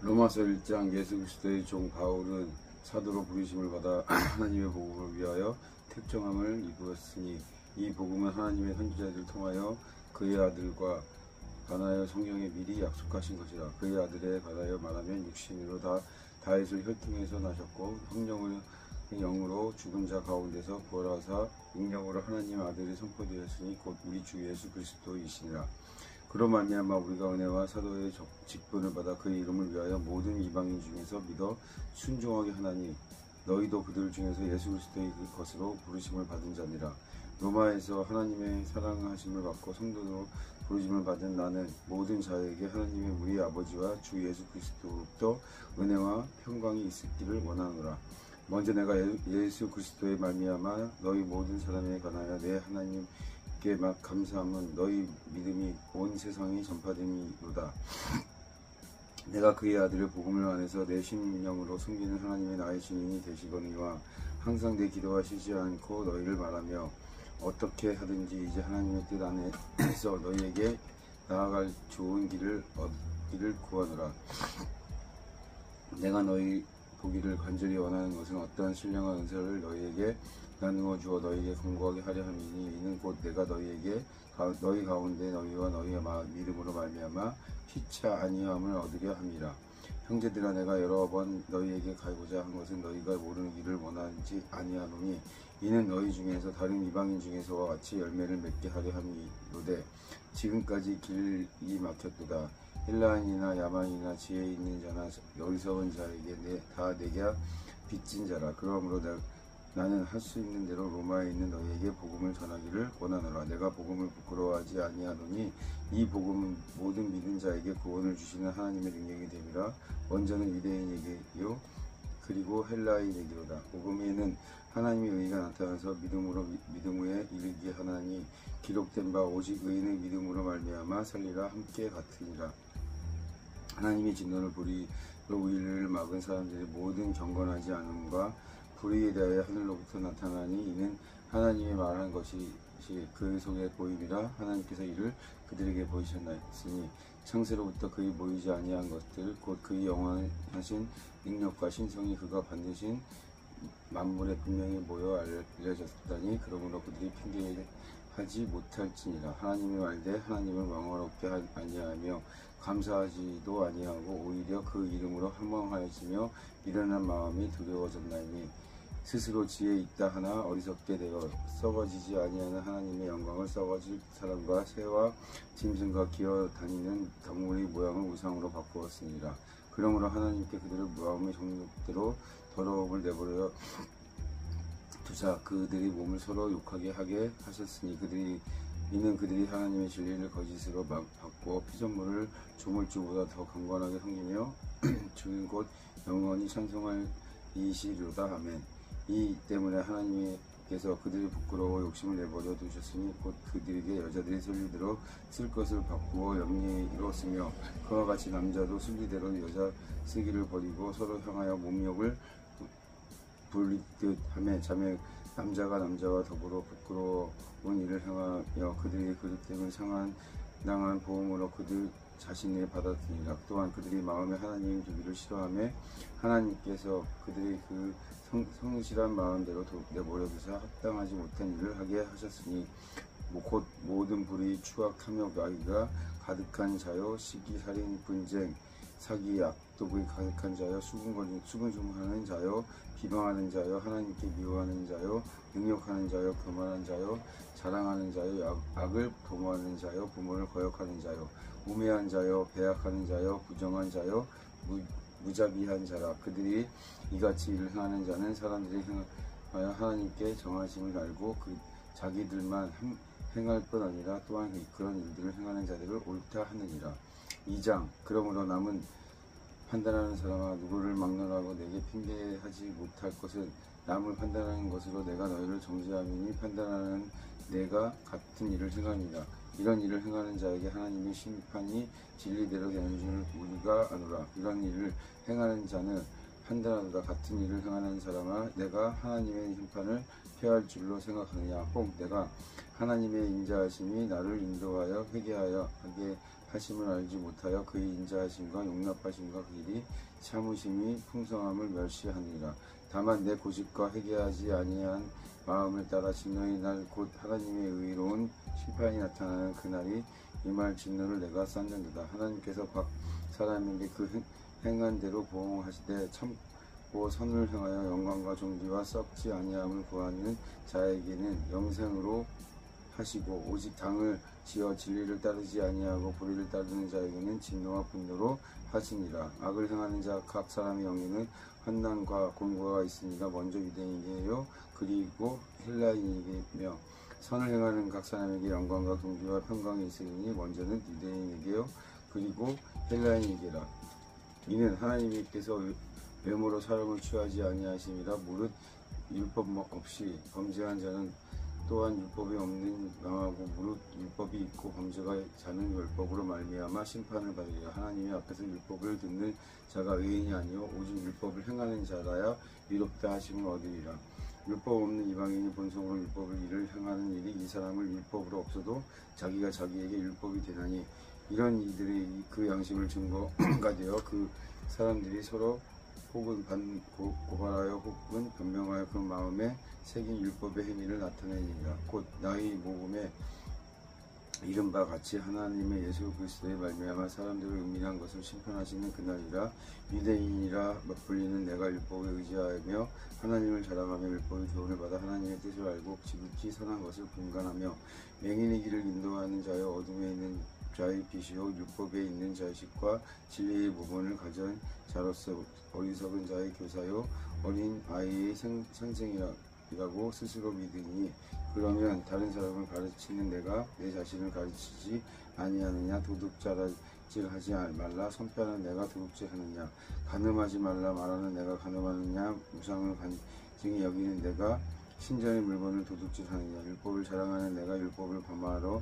로마서 1장 예수 그리스도의 종 바울은 사도로 부르심을 받아 하나님의 복음을 위하여 택정함을 입었으니 이 복음은 하나님의 선지자들을 통하여 그의 아들과 관하여 성경에 미리 약속하신 것이라. 그의 아들에 관하여 말하면 육신으로 다윗을 혈통에서 나셨고 성령의 영으로 죽은 자 가운데서 부활하사 능력으로 하나님 아들이 선포되었으니 곧 우리 주 예수 그리스도이시니라. 그로 말미암아 우리가 은혜와 사도의 직분을 받아 그의 이름을 위하여 모든 이방인 중에서 믿어 순종하게 하나니 너희도 그들 중에서 예수 그리스도의 그 것으로 부르심을 받은 자니라. 로마에서 하나님의 사랑하심을 받고 성도로 부르심을 받은 나는 모든 자에게 하나님의 우리 아버지와 주 예수 그리스도로부터 은혜와 평강이 있기를 원하노라. 먼저 내가 예수 그리스도의 말미암아 너희 모든 사람에 관하여 내 하나님께 감사함은 너희 믿음이 온 세상에 전파됨이로다. 내가 그의 아들의 복음을 안에서 내 심령으로 숨기는 하나님의 나의 증인이 되시거니와 항상 내 기도와 쉬지 않고 너희를 말하며 어떻게 하든지 이제 하나님의 뜻 안에서 너희에게 나아갈 좋은 길을 얻기를 구하노라. 내가 너희 보기를 간절히 원하는 것은 어떠한 신령한 은사를 너희에게 나누어 주어 너희에게 공고하게 하려 함이니 이는 곧 내가 너희 가운데 너희와 너희의 믿음으로 말미암아 피차 아니함을 얻으려 함이라. 형제들아, 내가 여러 번 너희에게 가고자 한 것은 너희가 모르는 길을 원하지 아니하노니 이는 너희 중에서 다른 이방인 중에서와 같이 열매를 맺게 하려 함이로되 지금까지 길이 막혔도다. 헬라인이나 야만이나 지혜 있는 자나 어리석은 자에게 다 내게 빚진 자라. 그러므로 나는 할 수 있는 대로 로마에 있는 너희에게 복음을 전하기를 원하노라. 내가 복음을 부끄러워하지 아니하노니 이 복음은 모든 믿는 자에게 구원을 주시는 하나님의 능력이 됨이라. 먼저는 유대인에게요 그리고 헬라인에게로다. 복음에는 하나님의 의가 나타나서 믿음에 이르게 하나니 기록된 바 오직 의인의 믿음으로 말미암아 살리라 함께 같으니라. 하나님의 진노를 불의로 우리를 막은 사람들의 모든 경건하지 않음과 불의에 대하여 하늘로부터 나타나니 이는 하나님이 말한 것이 그 속에 보임이라. 하나님께서 이를 그들에게 보이셨으니 창세로부터 그의 보이지 아니한 것들 곧 그의 영원하신 능력과 신성이 그가 만드신 만물에 분명히 모여 알려졌다니 그러므로 그들이 핑계하지 못할지니라. 하나님이 말되 하나님을 영화롭게 아니하며 감사하지도 아니하고 오히려 그 이름으로 할망하여지며 미련한 마음이 두려워졌나니 스스로 지혜 있다 하나 어리석게 되어 썩어지지 아니하는 하나님의 영광을 썩어질 사람과 새와 짐승과 기어 다니는 동물의 모양을 우상으로 바꾸었으니라. 그러므로 하나님께 그들의 마음의 정욕대로 더러움을 내버려 두사 그들의 몸을 서로 욕하게 하게 하셨으니 이는 그들이 하나님의 진리를 거짓으로 바꾸어 피조물을 조물주보다 더 강건하게 섬기며 주는 곧 영원히 찬송할 이시로다. 아멘. 이 때문에 하나님께서 그들이 부끄러워 욕심을 내버려 두셨으니 곧 그들에게 여자들이 순리대로 쓸 것을 바꾸어 영리로 쓰며 그와 같이 남자도 순리대로 여자 쓰기를 버리고 서로 향하여 몸욕을 부리듯 하며 자매 남자가 남자와 더불어 부끄러운 일을 행하여 그들이 그릇 때문에 상한당한 보응으로 그들 자신을 받았으니라. 또한 그들이 마음에 하나님 두기를 싫어하며 하나님께서 그들이 그 성실한 마음대로 내버려 두사 합당하지 못한 일을 하게 하셨으니 곧 모든 불의 추악 탐욕 악의가 가득한 자요 시기 살인 분쟁 사기 악독이 가득한 자요 수근수근하는 자요 비방하는 자요 하나님께 미워하는 자요 능욕하는 자요 교만한 자요 자랑하는 자요 악을 도모하는 자요 부모를 거역하는 자요 우매한 자요 배약하는 자요 부정한 자요 무자비한 자라. 그들이 이같이 일을 행하는 자는 사람들이 행하여 하나님께 정하심을 알고 자기들만 행할 뿐 아니라 또한 그런 일들을 행하는 자들을 옳다 하느니라. 2장. 그러므로 남은 판단하는 사람아 누구를 막론하고 내게 핑계하지 못할 것은 남을 판단하는 것으로 내가 너희를 정죄함이니 판단하는 내가 같은 일을 행함이라. 이런 일을 행하는 자에게 하나님의 심판이 진리대로 되는 줄 우리가 아노라. 이런 일을 행하는 자는 판단하노라. 같은 일을 행하는 사람아 내가 하나님의 심판을 피할 줄로 생각하느냐. 혹 내가 하나님의 인자하심이 나를 인도하여 회개하여 하게 하심을 알지 못하여 그의 인자하심과 용납하심과 그 일이 참으심이 풍성함을 멸시하느니라. 다만 내 고집과 회개하지 아니한 마음을 따라 진노의 날 곧 하나님의 의로운 심판이 나타나는 그날이 임할 진노를 내가 쌓는도다. 하나님께서 각 사람에게 그 행한 대로 보응하시되 참고 선을 행하여 영광과 존귀와 썩지 아니함을 구하는 자에게는 영생으로 하시고, 오직 당을 지어 진리를 따르지 아니하고 불의를 따르는 자에게는 진노와 분노로 하시니라. 악을 행하는 자 각 사람의 영에는 환난과 곤고가 있으니가 먼저 유대인에게요 그리고 헬라인에게며, 선을 행하는 각 사람에게 영광과 존귀와 평강이 있으니 먼저는 유대인에게요 그리고 헬라인에게라. 이는 하나님께서 외모로 사람을 취하지 아니하심이라. 무릇 율법 없이 범죄한 자는 또한 율법이 없는 망하고, 무릇 율법이 있고 범죄가 자는 율법으로 말미암아 심판을 받으리라. 하나님의 앞에서 율법을 듣는 자가 의인이 아니요 오직 율법을 행하는 자라야 의롭다 하심을 얻으리라. 율법 없는 이방인이 본성으로 율법을 일을 행하는 일이 이 사람을 율법으로 없어도 자기가 자기에게 율법이 되나니, 이런 이들의 그 양심을 증거가 되어 그 사람들이 서로 혹은 고발하여 혹은 변명하여 그 마음에 새긴 율법의 행위를 나타내니라. 곧 나의 모금에 이른바 같이 하나님의 예수 그리스도의 말미암아 사람들을 은밀한 것을 심판하시는 그날이라. 유대인이라 불리는 내가 율법에 의지하며 하나님을 자랑하며 율법의 교훈을 받아 하나님의 뜻을 알고 지극히 선한 것을 분간하며, 맹인의 길을 인도하는 자여 어둠에 있는 자의 빛이요 율법에 있는 자의식과 진리의 모본을 가진 자로서 어리석은 자의 교사요 어린 아이의 선생이라고 스스로 믿으니, 그러면 다른 사람을 가르치는 내가 내 자신을 가르치지 아니하느냐? 도둑질하지 말라 선포하는 내가 도둑질하느냐? 간음하지 말라 말하는 내가 간음하느냐? 우상을 간증히 여기는 내가 신전의 물건을 도둑질하느냐? 율법을 자랑하는 내가 율법을 범하러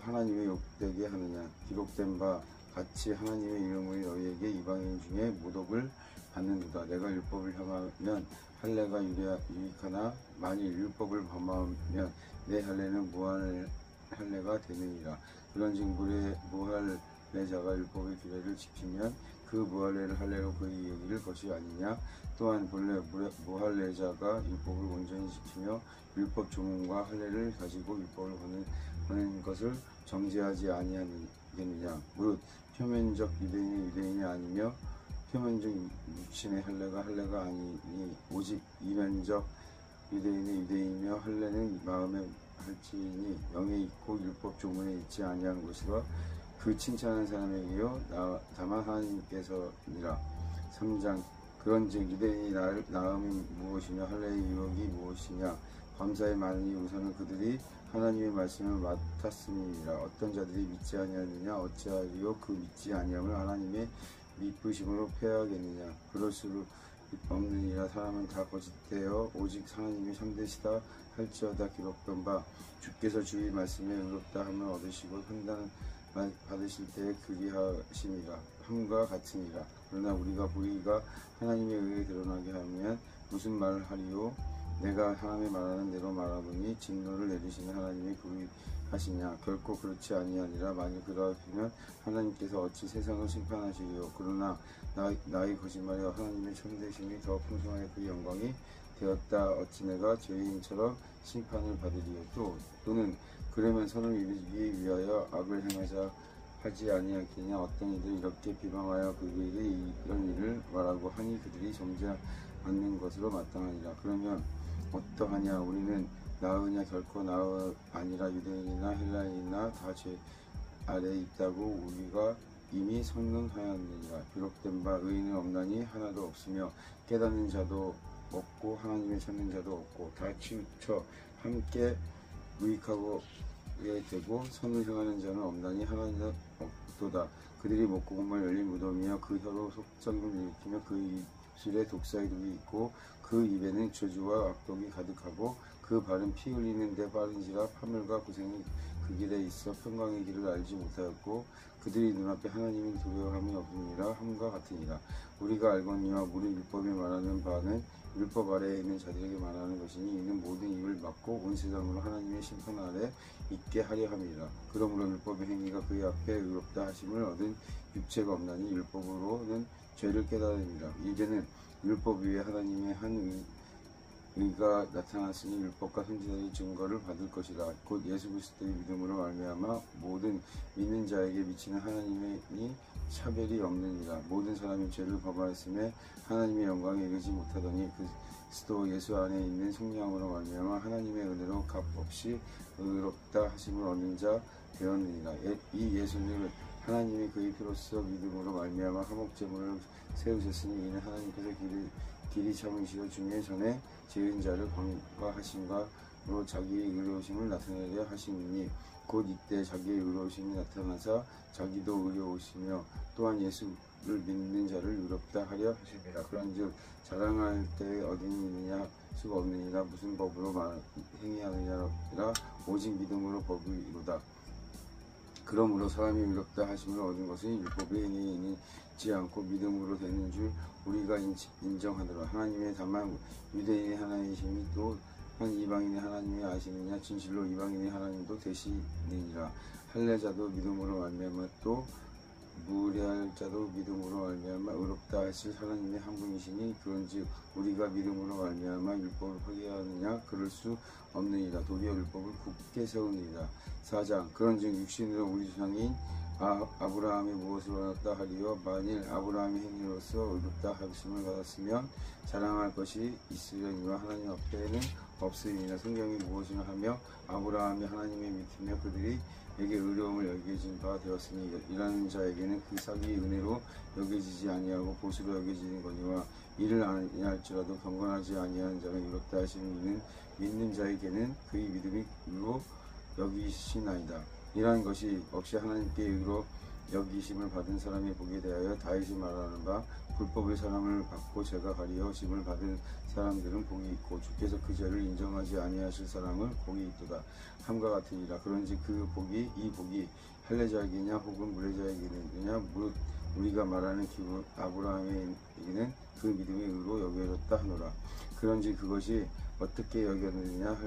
하나님의 욕되게 하느냐? 기록된 바 같이 하나님의 이름으로 너희에게 이방인 중에 모독을 받는도다. 내가 율법을 향하면 할례가 유익하나 만일 율법을 범하면 내 할례는 무할 할례가 되느니라. 그런즉 무할례자가 율법의 규례를 지키면 그 무할례를 할례로 그의 여길 것이 아니냐? 또한 본래 무할례자가 율법을 온전히 지키며 율법 조문과 할례를 가지고 율법을 보는 것을 정죄하지 아니하겠느냐? 무릇 표면적 유대인이 유대인이 아니며 표면적 육신의 할례가 아니니, 오직 이면적 유대인의 유대인이며 할례는 마음에 할지니 영에 있고 율법 조문에 있지 아니한 것이라. 그 칭찬하는 사람에게요 다만 하나님께서니라. 3장 그런즉 유대인이 나음이 무엇이냐? 할례의 유혹이 무엇이냐? 범사에 많으니 우선은 그들이 하나님의 말씀을 맡았음이니라. 어떤 자들이 믿지 아니하느냐? 어찌하리요? 그 믿지 아니함을 하나님의 미쁘심으로 폐하겠느냐? 그럴 수 없느니라. 사람은 다 거짓되어 오직 하나님이 참되시다 할지어다. 기록된 바 주께서 주의 말씀에 의롭다 함을 얻으시고 판단 받으실 때에 그리하심이라 함과 같으니라. 그러나 우리가 불의가 하나님의 의에 드러나게 하면 무슨 말을 하리요? 내가 사람이 말하는 대로 말하노니 진노를 내리시는 하나님이 불의하시냐? 결코 그렇지 아니하니라. 만일 그러하면 하나님께서 어찌 세상을 심판하시리요? 그러나 나의 거짓말에 하나님의 참되심이 더 풍성하게 그 영광이 되었다. 어찌 내가 죄인처럼 심판을 받으리요? 또는 그러면 선을 이루기 위하여 악을 행하자 하지 아니하겠냐? 어떤 이들이 이렇게 비방하여 그들에게 이런 일을 말하고 하니 그들이 정죄 않는 것으로 마땅하니라. 그러면 어떠하냐? 우리는 나으냐? 결코 나으 아니라. 유대인이나 헬라인이나 다 죄 아래에 있다고 우리가 이미 선언하였느니라. 기록된 바 의인은 없나니 하나도 없으며 깨닫는 자도 없고 하나님을 찾는 자도 없고 다 치우쳐 함께 무익하게 되고 선을 행하는 자는 없나니 하나도 없도다. 그들이 목구멍을 열린 무덤이여 그 혀로 속삭임을 일으키며 그 입술에 독사의 독이 있고 그 입에는 저주와 악독이 가득하고 그 발은 피 흘리는 데 빠른지라. 파멸과 고생이 그 길에 있어 평강의 길을 알지 못하였고 그들이 눈앞에 하나님을 두려워함이 없느니라 함과 같으니라. 우리가 알거니와 우리 율법이 말하는 바는 율법 아래에 있는 자들에게 말하는 것이니 이는 모든 입을 막고 온 세상으로 하나님의 심판 아래 있게 하려 함이라. 그러므로 율법의 행위가 그의 앞에 의롭다 하심을 얻은 육체가 없나니 율법으로는 죄를 깨달으니라. 이제는 율법 위에 하나님의 한 의가 나타났으니 율법과 선지자의 증거를 받을 것이라. 곧 예수 그리스도의 믿음으로 말미암아 모든 믿는 자에게 미치는 하나님의 차별이 없느니라. 모든 사람이 죄를 범하였음에 하나님의 영광에 이르지 못하더니 그리스도 예수 안에 있는 성령으로 말미암아 하나님의 은혜로 값없이 의롭다 하심을 얻는 자 되었느니라. 이 예수는 하나님이 그의 피로써 믿음으로 말미암아 화목제물을 세우셨으니 이는 하나님께서 길이 참으시어 중에 전에 지은 자를 광과하심과로 자기의 의로우심을 나타내려 하심이니 곧 이때 자기의 의로우심이 나타나사 자기도 의로우시며 또한 예수를 믿는 자를 의롭다 하려 하심이라. 그런즉 자랑할 때 어디니 있느냐 수가 없느니라. 무슨 법으로 행위하느냐라 오직 믿음으로 법이로다. 그러므로 사람이 의롭다 하심을 얻은 것은 율법의 행위에 있지 않고 믿음으로 되는 줄 우리가 인정하노라. 하나님의 다만 유대인의 하나님이심이 또 한 이방인의 하나님이 아시느냐. 진실로 이방인의 하나님도 되시느니라. 할례자도 믿음으로 말미암아 또 무례할 자도 믿음으로 말미암아 의롭다 하실 하나님의 한 분이시니 그런즉 우리가 믿음으로 말미암아 율법을 파괴하느냐. 그럴 수 없느니라. 도리어 율법을 굳게 세우느니라. 4장. 그런즉 육신으로 우리 조상인 아브라함이 무엇을 얻었다 하리요. 만일 아브라함의 행위로서 의롭다 하심을 받았으면 자랑할 것이 있으려니와 하나님 앞에는 없으리라. 성경이 무엇을 하며 아브라함이 하나님의 믿으며 그들이 에게 의로움을 여겨진 바 되었으니 일하는 자에게는 그 삭이 은혜로 여겨지지 아니하고 보수로 여겨지는 거니와 이를 아니할지라도 경건하지 아니하는 자는 의롭다 하시는 이는 믿는 자에게는 그의 믿음이 의로 여기시나이다. 이러한 것이 없이 하나님께 의로 여기심을 받은 사람이 보게 대하여 다윗이 말하는 바 불법의 사람을 받고 죄가 가리어 짐을 받은 사람들은 복이 있고 주께서 그 죄를 인정하지 아니하실 사람은 복이 있도다 함과 같으니라. 그런지 이 복이 할례자에게냐 혹은 무례자에게냐 무릇 우리가 말하는 기분 아브라함에게는 그 믿음이 의로 여겨졌다 하노라. 그런지 그것이 어떻게 여겼느냐.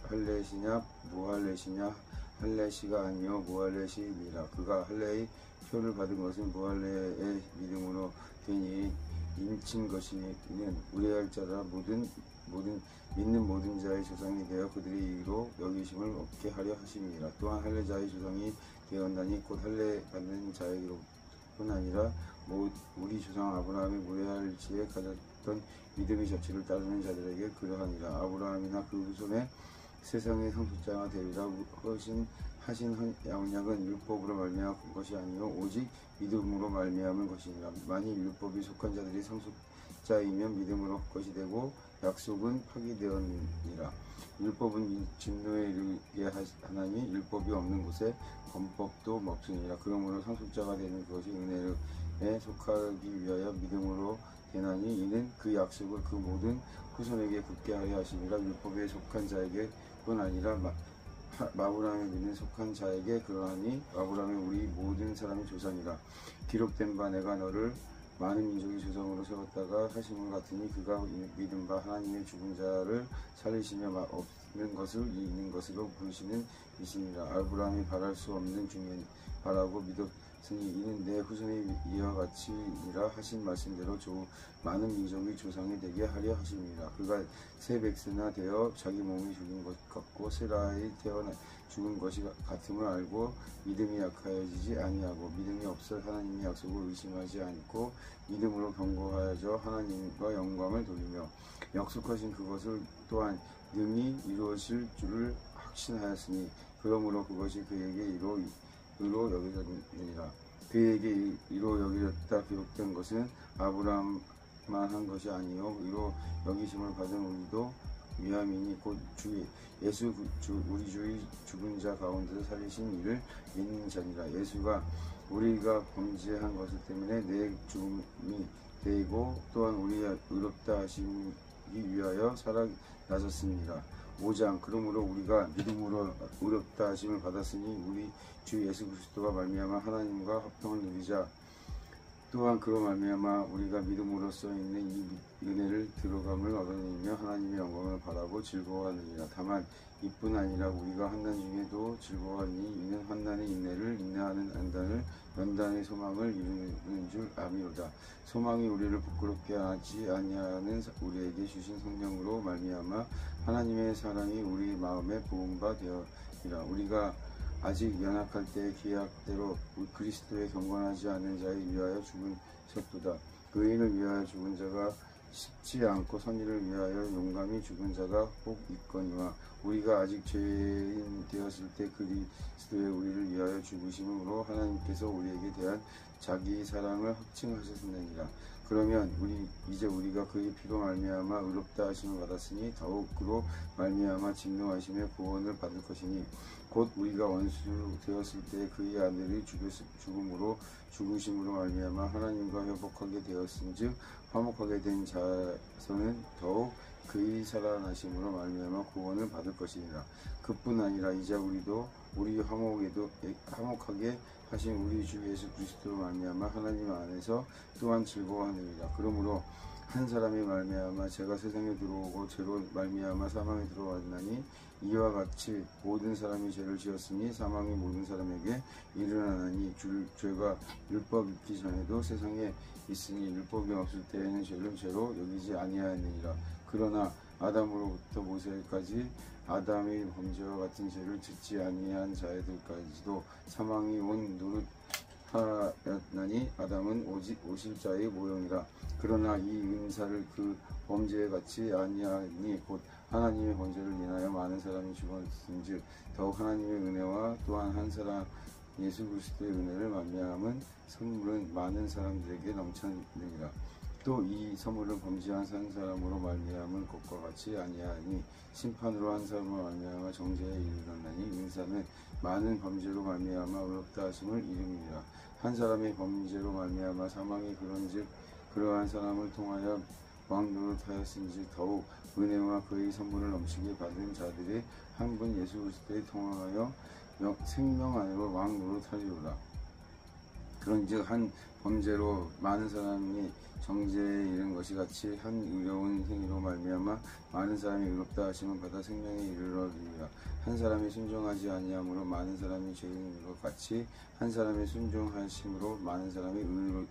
할례시냐 무할례시냐. 할례시가 아니요 무할례시니라. 그가 할례의 표를 받은 것은 무할례의 믿음으로 되니 인친 것이는 우레할 자라 믿는 모든 자의 조상이 되어 그들이 의로 여기심을 얻게 하려 하심이니라. 또한 할례자의 조상이 되었나니 곧 할례 받는 자에게뿐 아니라 우리 조상 아브라함이 무례할지에 가졌던 믿음의 자취를 따르는 자들에게 그러하니라. 아브라함이나 그 후손에 세상의 상속자가 되리라 하신 언약은 율법으로 말미암은 것이 아니요 오직 믿음으로 말미암은 것이니라. 만일 율법이 속한 자들이 상속자이면 믿음으로 것이 되고 약속은 파기되었느니라. 율법은 진노에 이르게 하나니 율법이 없는 곳에 범법도 없으니라. 그러므로 상속자가 되는 것이 은혜에 속하기 위하여 믿음으로 되나니 이는 그 약속을 그 모든 후손에게 굳게 하려 하시니라. 율법에 속한 자에게뿐 아니라 아브라함의 믿는 속한 자에게 그러하니 아브라함이 우리 모든 사람의 조상이라. 기록된 바 내가 너를 많은 민족의 조상으로 세웠다가 하심을 같으니 그가 믿은 바 하나님의 죽은 자를 살리시며 없는 것을 있는 것으로 부르시는 이시니라. 아브라함이 바랄 수 없는 중에 바라고 믿었으니 이는 내 후손의 이와 같이니라 하신 말씀대로 많은 민족의 조상이 되게 하려 하심이라. 그가 새 백세나 되어 자기 몸이 죽은 것 같고 세라에 태어나 죽은 것이 같음을 알고 믿음이 약하여지지 아니하고 믿음이 없어 하나님의 약속을 의심하지 않고 믿음으로 경고하여 하나님과 영광을 돌리며 약속하신 그것을 또한 능히 이루어질 줄을 확신하였으니 그러므로 그것이 그에게 의로 여겨졌느니라. 그에게 의로 여겨졌다 기록된 것은 아브라함만 한 것이 아니요 의로 여기심을 받은 우리도 위함이니 곧 예수 우리 주의 죽은 자 가운데서 살리신 이를 믿는 자니라. 예수가 우리가 범죄한 것을 때문에 내 죽음이 되고 또한 우리가 의롭다 하시기 위하여 살아나셨습니다. 5장 그러므로 우리가 믿음으로 의롭다 하심을 받았으니 우리 주 예수 그리스도가 말미암아 하나님과 합평을 누리자. 또한 그로 말미암아 우리가 믿음으로써 있는 이 은혜를 들어감을 얻어내며 하나님의 영광을 바라고 즐거워하느니라. 다만 이뿐 아니라 우리가 환난 중에도 즐거워하니 이는 환난의 인내를, 인내하는 안단을, 연단의 소망을 이루는 줄 아미로다. 소망이 우리를 부끄럽게 하지 아니하는 우리에게 주신 성령으로 말미암아 하나님의 사랑이 우리 마음에 부은 바 되었으리라. 우리가 아직 연약할 때 기약대로 그리스도의 경건하지 않은 자에 위하여 죽으셨도다. 의인을 위하여 죽은 자가 식지 않고 선의를 위하여 용감히 죽은 자가 혹 있거니와 우리가 아직 죄인 되었을 때 그리스도의 우리를 위하여 죽으심으로 하나님께서 우리에게 대한 자기 사랑을 확증하셨느니라. 그러면 이제 우리가 그의 피로 말미암아 의롭다 하심을 받았으니 더욱 그로 말미암아 진노하심의 구원을 받을 것이니 곧 우리가 원수 되었을 때 그의 아들이 죽으심으로 말미암아 하나님과 회복하게 되었은즉 화목하게 된 자손은 더욱 그의 살아나심으로 말미암아 구원을 받을 것이니라. 그뿐 아니라 이제 우리도 우리 화목하게 하신 우리 주 예수 그리스도로 말미암아 하나님 안에서 또한 즐거워하느니라. 그러므로 한 사람이 말미암아 죄가 세상에 들어오고 죄로 말미암아 사망에 들어왔나니 이와 같이 모든 사람이 죄를 지었으니 사망이 모든 사람에게 일어나니 죄가 율법 있기 전에도 세상에 있으니 율법이 없을 때에는 죄를 죄로 여기지 아니하였느니라. 그러나 아담으로부터 모세까지 아담의 범죄와 같은 죄를 짓지 아니한 자들까지도 사망이 온 노릇하였나니 아담은 오실 자의 모형이라. 그러나 이 은사를 그 범죄에 갖지 아니하니 곧 하나님의 범죄를 인하여 많은 사람이 죽었은즉 더욱 하나님의 은혜와 또한 한 사람 예수 그리스도의 은혜를 말미암은 선물은 많은 사람들에게 넘쳤느니라. 또 이 선물은 범죄한 한 사람으로 말미암은 것과 같이 아니하니 심판으로 한 사람으로 말미암아 정죄에 이르렀나니 은사는 많은 범죄로 말미암아 의롭다 하심을 이름이라. 한 사람의 범죄로 말미암아 사망이 그런즉 그러한 사람을 통하여 왕노릇하였은지 더욱 은혜와 그의 선물을 넘치게 받은 자들의 한 분 예수 그리스도에 통하여 생명 안으로 왕노릇하리로라. 그런즉 한 범죄로 많은 사람이 정죄에 이른 것이 같이 한 의로운 행위로 말미암아 많은 사람이 의롭다 하심을 받아 생명에 이르러리라. 한 사람이 순종하지 아니함으로 많은 사람이 죄인인 것 같이 한 사람의 순종하심으로 많은 사람이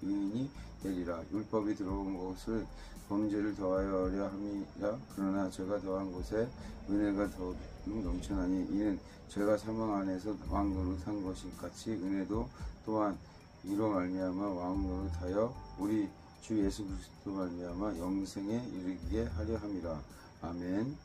의인이 되리라. 율법이 들어온 것을 범죄를 더하여 하려 함이라. 그러나 죄가 더한 곳에 은혜가 더욱 넘쳐나니 이는 죄가 사망 안에서 왕노릇한 것이 같이 은혜도 또한 이로 말미암아 왕노릇하여 우리 주 예수 그리스도 말미암아 영생에 이르게 하려 함이라. 아멘.